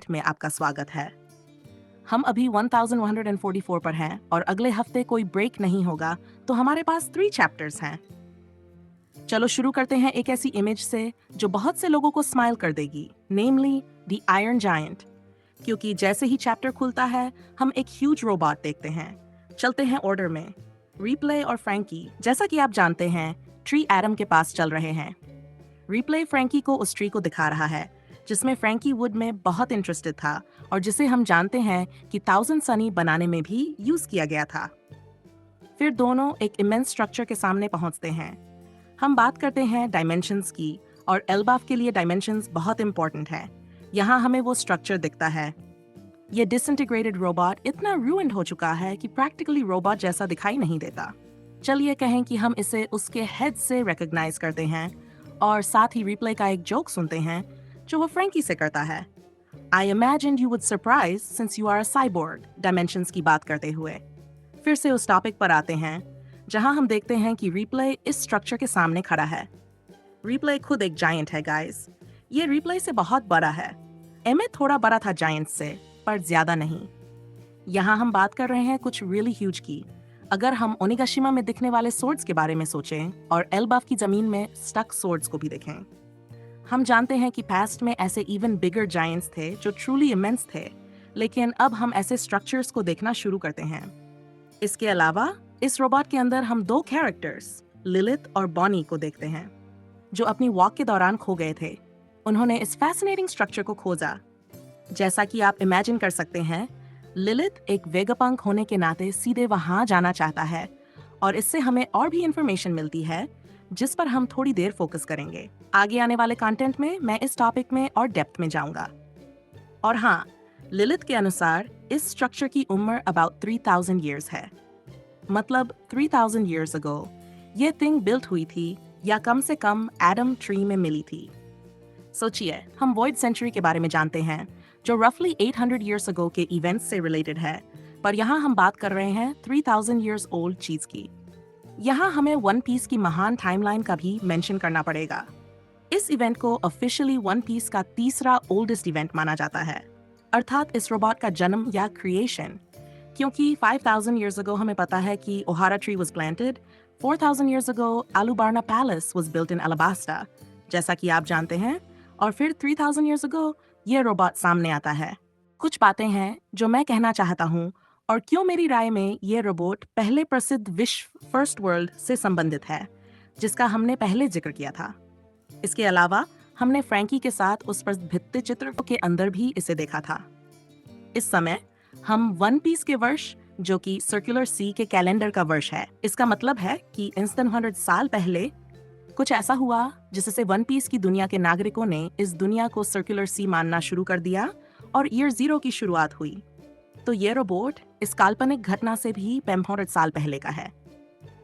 में आपका स्वागत है। हम अभी 1144 पर हैं और अगले हफ्ते कोई ब्रेक नहीं होगा, तो हमारे पास 3 चैप्टर्स हैं। चलो शुरू करते हैं एक ऐसी इमेज से जो बहुत से लोगों को स्माइल कर देगी, नेमली द आयरन जायंट। क्योंकि जैसे ही चैप्टर खुलता है, हम एक ह्यूज रोबोट देखते हैं। चलते हैं ऑर्डर में। रिप्ले और फ्रैंकी, जैसा कि आप जानते हैं, ट्री एडम के पास चल रहे हैं। रिप्ले फ्रैंकी को उस ट्री को दिखा रहा है जिसमें फ्रैंकी वुड में बहुत इंटरेस्टेड था और जिसे हम जानते हैं कि 1000 सनी बनाने में भी यूज किया गया था। फिर दोनों एक इमेंस स्ट्रक्चर के सामने पहुंचते हैं। हम बात करते हैं डायमेंशंस की, और एल्बाफ के लिए डायमेंशंस बहुत इंपॉर्टेंट है। यहाँ हमें वो स्ट्रक्चर दिखता है। ये डिसइंटीग्रेटेड रोबोट इतना रूइंड हो चुका है कि प्रैक्टिकली रोबोट जैसा दिखाई नहीं देता। चलिए कहें कि हम इसे उसके हेड से रिकॉग्नाइज करते हैं और साथ ही रिप्ले का एक जोक सुनते हैं जो वो फ्रैंकी से करता है। I imagined you would surprise since you are a cyborg, dimensions की बात करते हुए। फिर से उस टॉपिक पर आते हैं जहां हम देखते हैं कि रिप्ले इस स्ट्रक्चर के सामने खड़ा है। रिप्ले खुद एक जायंट है गाइस। ये रिप्ले से बहुत बड़ा है। एमे थोड़ा बड़ा था जायंट से, पर ज्यादा नहीं। यहाँ हम बात कर रहे हैं कुछ रियली ह्यूज की। अगर हम ओनिगाशिमा में दिखने वाले सोर्ड्स के बारे में सोचें और एल्बाफ की जमीन में स्टक सोर्ड्स को भी देखें, हम जानते हैं कि पास्ट में ऐसे इवन बिगर जायंट्स थे जो ट्रूली इमेंस थे, लेकिन अब हम ऐसे स्ट्रक्चर्स को देखना शुरू करते हैं। इसके अलावा इस रोबोट के अंदर हम 2 कैरेक्टर्स, लिलिथ और बॉनी को देखते हैं, जो अपनी वॉक के दौरान खो गए थे। उन्होंने इस फैसिनेटिंग स्ट्रक्चर को खोजा। जैसा कि आप इमेजिन कर सकते हैं, लिलिथ एक वेगापंक होने के नाते सीधे वहां जाना चाहता है, और इससे हमें और भी इंफॉर्मेशन मिलती है जिस पर हम थोड़ी देर फोकस करेंगे। आगे आने वाले कंटेंट में मैं इस टॉपिक में और डेप्थ में जाऊंगा। और हाँ, लिलिथ के अनुसार इस स्ट्रक्चर की उम्र अबाउट 3000 ईयर्स है। मतलब 3000 ईयर्स अगो ये थिंग बिल्ट हुई थी, या कम से कम एडम ट्री में मिली थी। सोचिए, हम वॉइड सेंचुरी के बारे में जानते हैं जो रफली 800 ईयर्स अगो के इवेंट्स से रिलेटेड है, पर यहाँ हम बात कर रहे हैं 3000 ईयर्स ओल्ड चीज की। यहाँ हमें वन पीस की महान टाइमलाइन का भी मेंशन करना पड़ेगा। इस इवेंट को ऑफिशियली वन पीस का तीसरा ओल्डेस्ट इवेंट माना जाता है, अर्थात इस रोबोट का जन्म या क्रिएशन। क्योंकि 5000 ईयर्स अगो हमें पता है कि Ohara tree was planted, 4000 years ago Alubarna palace was built in Alabasta, जैसा कि आप जानते हैं, और फिर 3000 ईयर्स अगो ये रोबोट सामने आता है। कुछ बातें हैं जो मैं कहना चाहता हूँ और क्यों मेरी राय में ये रोबोट पहले प्रसिद्ध विश्व फर्स्ट वर्ल्ड से संबंधित है, जिसका हमने पहले जिक्र किया था। इसके अलावा हमने फ्रैंकी के साथ उस पर भित्ति चित्र के अंदर भी इसे देखा था। इस समय हम वन पीस के वर्ष, जो कि सर्कुलर सी के कैलेंडर का वर्ष है, इसका मतलब है कि 100 साल पहले कुछ ऐसा हुआ जिससे वन पीस की दुनिया के नागरिकों ने इस दुनिया को सर्कुलर सी मानना शुरू कर दिया और ईयर 0 की शुरुआत हुई। तो ये रोबोट इस काल्पनिक घटना से भी 500 साल पहले का है।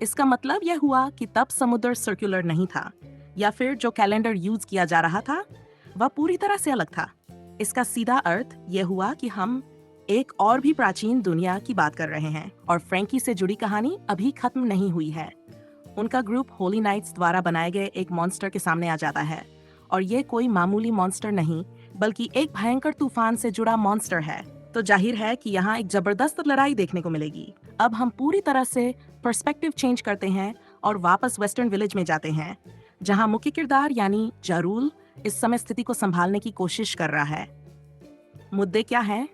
इसका मतलब यह हुआ कि तब समुद्र सर्कुलर नहीं था, या फिर जो कैलेंडर यूज किया जा रहा था वह पूरी तरह से अलग था। इसका सीधा अर्थ यह हुआ कि हम एक और भी प्राचीन दुनिया की बात कर रहे हैं, और फ्रैंकी से जुड़ी कहानी अभी खत्म नहीं हुई है। उनका ग्रुप होली नाइट्स द्वारा बनाए गए एक मॉन्स्टर के सामने आ जाता है, और ये कोई मामूली मॉन्स्टर नहीं बल्कि एक भयंकर तूफान से जुड़ा मॉन्स्टर है। तो जाहिर है कि यहाँ एक जबरदस्त लड़ाई देखने को मिलेगी। अब हम पूरी तरह से पर्सपेक्टिव चेंज करते हैं और वापस वेस्टर्न विलेज में जाते हैं, जहाँ मुख्य किरदार यानी जारूल इस समय स्थिति को संभालने की कोशिश कर रहा है। मुद्दे क्या हैं?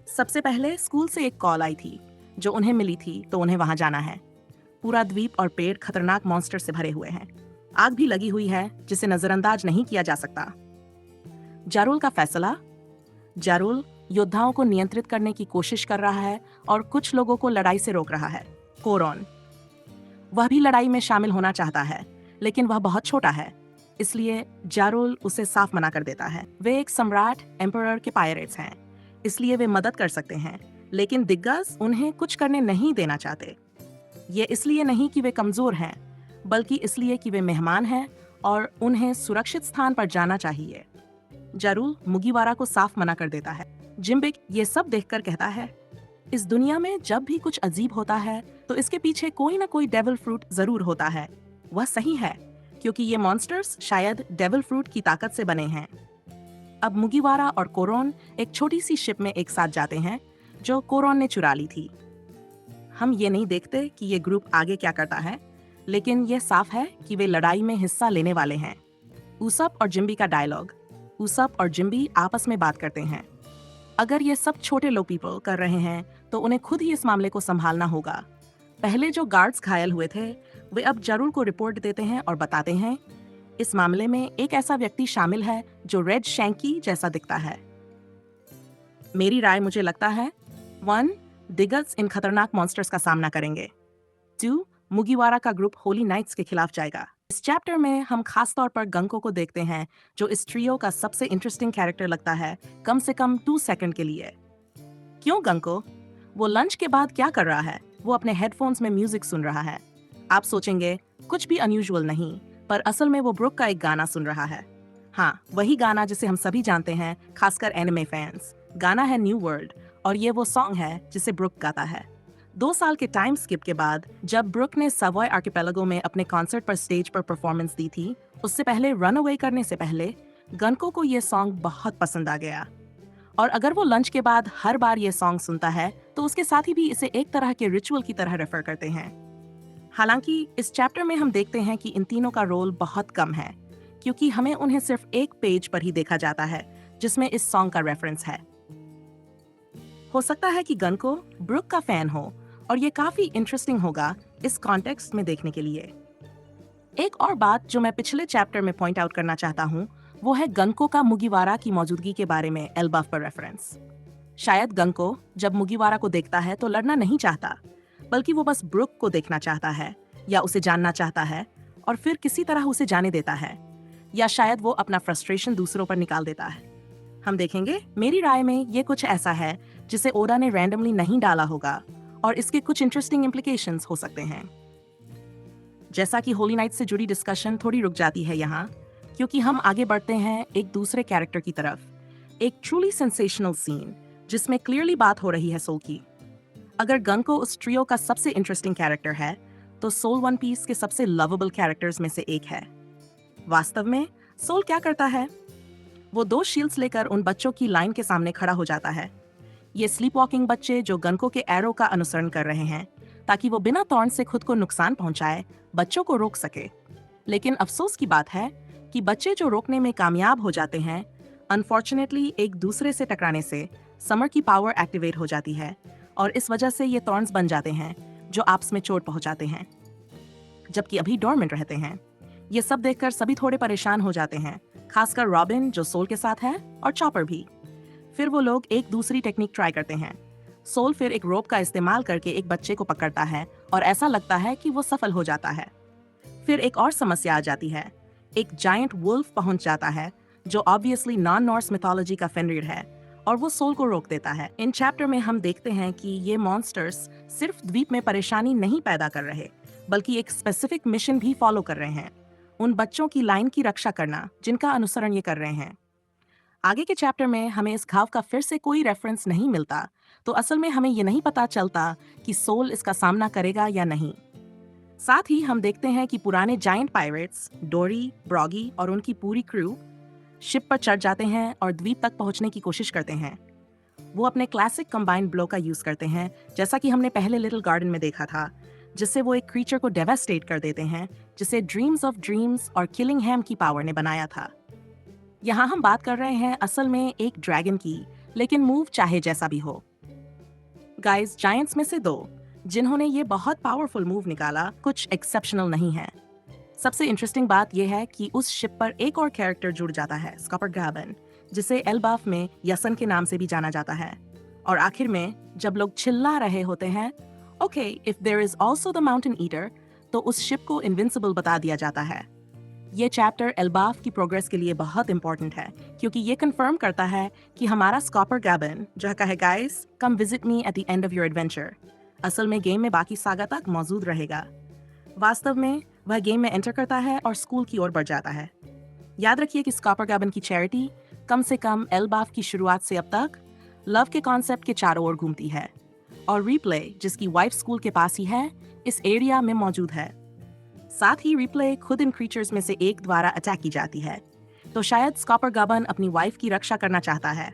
सबसे पहले स्कूल से एक कॉल आई थी जो उन्हें मिली थी, तो उन्हें वहां जाना है। पूरा द्वीप और पेड़ खतरनाक मॉन्स्टर से भरे हुए हैं। आग भी लगी हुई है जिसे नजरअंदाज नहीं किया जा सकता। जारूल का फैसला। जारूल योद्धाओं को नियंत्रित करने की कोशिश कर रहा है और कुछ लोगों को लड़ाई से रोक रहा है। कोरॉन, वह भी लड़ाई में शामिल होना चाहता है, लेकिन वह बहुत छोटा है, इसलिए जारूल उसे साफ मना कर देता है। वे एक सम्राट एम्परर के पायरेट्स हैं, इसलिए वे मदद कर सकते हैं, लेकिन दिग्गज उन्हें कुछ करने नहीं देना चाहते। ये इसलिए नहीं कि वे कमजोर हैं, बल्कि इसलिए कि वे मेहमान हैं और उन्हें सुरक्षित स्थान पर जाना चाहिए। जारूल मुगिवारा को साफ मना कर देता है। जिम्बिक ये सब देखकर कहता है, इस दुनिया में जब भी कुछ अजीब होता है तो इसके पीछे कोई ना कोई डेविल फ्रूट जरूर होता है। वह सही है, क्योंकि ये मॉन्स्टर्स शायद डेविल फ्रूट की ताकत से बने हैं। अब मुगिवारा और कोरोन एक छोटी सी शिप में एक साथ जाते हैं जो कोरोन ने चुरा ली थी। हम ये नहीं देखते कि ये ग्रुप आगे क्या करता है, लेकिन ये साफ है कि वे लड़ाई में हिस्सा लेने वाले हैं। ऊसप और जिम्बी का डायलॉग। ऊसप और जिम्बी आपस में बात करते हैं। अगर ये सब छोटे लो पीपल कर रहे हैं तो उन्हें खुद ही इस मामले को संभालना होगा। पहले जो गार्ड्स घायल हुए थे वे अब जरूर को रिपोर्ट देते हैं और बताते हैं इस मामले में एक ऐसा व्यक्ति शामिल है जो रेड शैंकी जैसा दिखता है। मेरी राय मुझे लगता है 1. दिगल्स इन खतरनाक मॉन्स्टर्स का सामना करेंगे। 2. मुगिवारा का ग्रुप होली नाइट्स के खिलाफ जाएगा। इस चैप्टर में हम खास तौर पर गंको को देखते हैं जो इस ट्रियो का सबसे इंटरेस्टिंग कैरेक्टर लगता है, कम से कम 2 सेकंड के लिए। क्यों गंको? वो लंच के बाद क्या कर रहा है? वो अपने हेडफोन्स में म्यूजिक सुन रहा है। आप सोचेंगे कुछ भी अनयूजुअल नहीं, पर असल में वो ब्रुक का एक गाना सुन रहा है। हाँ, वही गाना जिसे हम सभी जानते हैं, खासकर एनिमे फैंस। गाना है न्यू वर्ल्ड और ये वो सॉन्ग है जिसे ब्रुक गाता है। 2 साल के टाइम स्किप के बाद जब ब्रुक ने सवॉय आर्किपेलागो में अपने कॉन्सर्ट पर स्टेज पर परफॉर्मेंस दी थी, उससे पहले रन अवे करने से पहले गनको को ये सॉन्ग बहुत पसंद आ गया। और अगर वो लंच के बाद हर बार ये सॉन्ग सुनता है तो उसके साथी भी इसे एक तरह के रिचुअल की तरह रेफर करते हैं। हालांकि इस चैप्टर में हम देखते हैं कि इन तीनों का रोल बहुत कम है, क्योंकि हमें उन्हें सिर्फ एक पेज पर ही देखा जाता है जिसमें इस सॉन्ग का रेफरेंस है। हो सकता है कि गनको ब्रुक का फैन हो और ये काफी इंटरेस्टिंग होगा इस कॉन्टेक्स्ट में देखने के लिए। एक और बात जो मैं पिछले चैप्टर में पॉइंट आउट करना चाहता हूँ वो है गनको का मुगिवारा की मौजूदगी के बारे में एल्बाफ पर रेफरेंस। शायद गनको जब मुगिवारा को देखता है तो लड़ना नहीं चाहता, बल्कि वो बस ब्रुक को देखना चाहता है या उसे जानना चाहता है और फिर किसी तरह उसे जाने देता है, या शायद वो अपना फ्रस्ट्रेशन दूसरों पर निकाल देता है। हम देखेंगे। मेरी राय में ये कुछ ऐसा है जिसे ओडा ने रैंडमली नहीं डाला होगा और इसके कुछ इंटरेस्टिंग इम्प्लीकेशंस हो सकते हैं। जैसा कि होली नाइट से जुड़ी डिस्कशन थोड़ी रुक जाती है यहाँ, क्योंकि हम आगे बढ़ते हैं एक दूसरे कैरेक्टर की तरफ, एक ट्रूली सेंसेशनल सीन जिसमें क्लियरली बात हो रही है सोल की। अगर गनको उस ट्रियो का सबसे इंटरेस्टिंग कैरेक्टर है तो सोल वन पीस के सबसे लवेबल कैरेक्टर्स में से एक है। वास्तव में सोल क्या करता है? वो 2 शील्ड्स लेकर उन बच्चों की लाइन के सामने खड़ा हो जाता है। ये स्लीप वॉकिंग बच्चे जो गनको के एरो का अनुसरण कर रहे हैं ताकि वो बिना तौरण से खुद को नुकसान पहुंचाए बच्चों को रोक सके। लेकिन अफसोस की बात है कि बच्चे जो रोकने में कामयाब हो जाते हैं, अनफॉर्चुनेटली एक दूसरे से टकराने से समर की पावर एक्टिवेट हो जाती है और इस वजह से ये थॉर्न्स बन जाते हैं जो आपस में चोट पहुंचाते हैं, जबकि अभी डोरमेंट रहते हैं। ये सब देखकर सभी थोड़े परेशान हो जाते हैं, खासकर रॉबिन जो सोल के साथ है और चॉपर भी। फिर वो लोग एक दूसरी टेक्निक ट्राई करते हैं। सोल फिर एक रोप का इस्तेमाल करके एक बच्चे को पकड़ता है और ऐसा लगता है कि वो सफल हो जाता है। फिर एक और समस्या आ जाती है। एक जायंट वुल्फ पहुंच जाता है जो ऑब्वियसली नॉन नॉर्स मिथोलॉजी का फेनरिर है और वो सोल को रोक देता है। इन चैप्टर में हम देखते हैं कि ये मॉन्स्टर्स सिर्फ द्वीप में परेशानी नहीं पैदा कर रहे, बल्कि एक स्पेसिफिक मिशन भी फॉलो कर रहे हैं, उन बच्चों की लाइन की रक्षा करना जिनका अनुसरण ये कर रहे हैं। आगे के चैप्टर में हमें इस घाव का फिर से कोई रेफरेंस नहीं मिलता, तो असल में हमें ये नहीं पता चलता कि सोल इसका सामना करेगा या नहीं। साथ ही हम देखते हैं कि पुराने जायंट पायरेट्स डोरी, ब्रॉगी और उनकी पूरी क्रू शिप पर चढ़ जाते हैं और द्वीप तक पहुंचने की कोशिश करते हैं। वो अपने क्लासिक कंबाइंड ब्लो का यूज करते हैं, जैसा कि हमने पहले लिटिल गार्डन में देखा था, जिससे वो एक क्रीचर को डेवास्टेट कर देते हैं जिसे ड्रीम्स ऑफ ड्रीम्स और किलिंग हैम की पावर ने बनाया था। यहाँ हम बात कर रहे हैं असल में एक ड्रैगन की, लेकिन मूव चाहे जैसा भी हो। गाइस, जायंट्स में से 2 जिन्होंने ये बहुत पावरफुल मूव निकाला कुछ एक्सेप्शनल नहीं है। सबसे इंटरेस्टिंग बात यह है कि उस शिप पर एक और कैरेक्टर जुड़ जाता है, स्कॉपर गैबन, जिसे एल्बाफ में यसन के नाम से भी जाना जाता है। और आखिर में जब लोग चिल्ला रहे होते हैं, okay if there is also the mountain eater, तो उस शिप को इनविंसिबल बता दिया जाता है। ये चैप्टर एल्बाफ की प्रोग्रेस के लिए बहुत इंपॉर्टेंट है, क्योंकि ये कंफर्म करता है कि हमारा स्कॉपर गैबन जो कहे guys come visit me at the end of your adventure, असल में गेम में बाकी सागा तक मौजूद रहेगा। वास्तव में वह गेम में एंटर करता है और स्कूल की ओर बढ़ जाता है। याद रखिए कि स्कॉपर गैबन की चैरिटी कम से कम एल्बाफ की शुरुआत से अब तक लव के कॉन्सेप्ट के चारों ओर घूमती है, और रिप्ले जिसकी वाइफ स्कूल के पास ही है इस एरिया में मौजूद है। साथ ही रिप्ले खुद इन क्रीचर्स में से एक द्वारा अटैक की जाती है, तो शायद स्कॉपर गबन अपनी वाइफ की रक्षा करना चाहता है।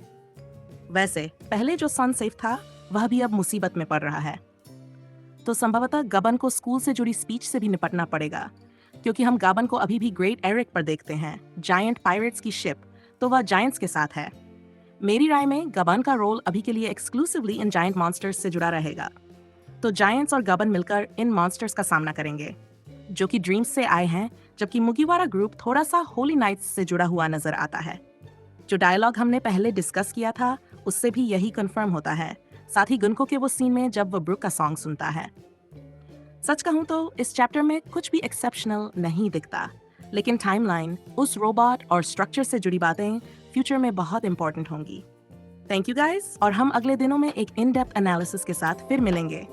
वैसे पहले जो सन सेफ था वह भी अब मुसीबत में पड़ रहा है। तो संभवतः गबन को स्कूल से जुड़ी स्पीच से भी निपटना पड़ेगा, क्योंकि हम गबन को अभी भी ग्रेट एरिक पर देखते हैं, जायंट पायरेट्स की शिप, तो वह जायंट्स के साथ है। मेरी राय में गबन का रोल अभी के लिए एक्सक्लूसिवली इन जायंट मॉन्स्टर्स से जुड़ा रहेगा। तो जायंट्स और गबन मिलकर इन मॉन्स्टर्स का सामना करेंगे, जो कि ड्रीम्स से आए हैं, जबकि मुगिवारा ग्रुप थोड़ा सा होली नाइट्स से जुड़ा हुआ नजर आता है। जो डायलॉग हमने पहले डिस्कस किया था उससे भी यही कंफर्म होता है, साथ ही गुनको के वो सीन में जब वो ब्रुक का सॉन्ग सुनता है। सच कहूं तो इस चैप्टर में कुछ भी एक्सेप्शनल नहीं दिखता, लेकिन टाइमलाइन, उस रोबोट और स्ट्रक्चर से जुड़ी बातें फ्यूचर में बहुत इंपॉर्टेंट होंगी। थैंक यू गाइस, और हम अगले दिनों में एक इन डेप्थ एनालिसिस के साथ फिर मिलेंगे।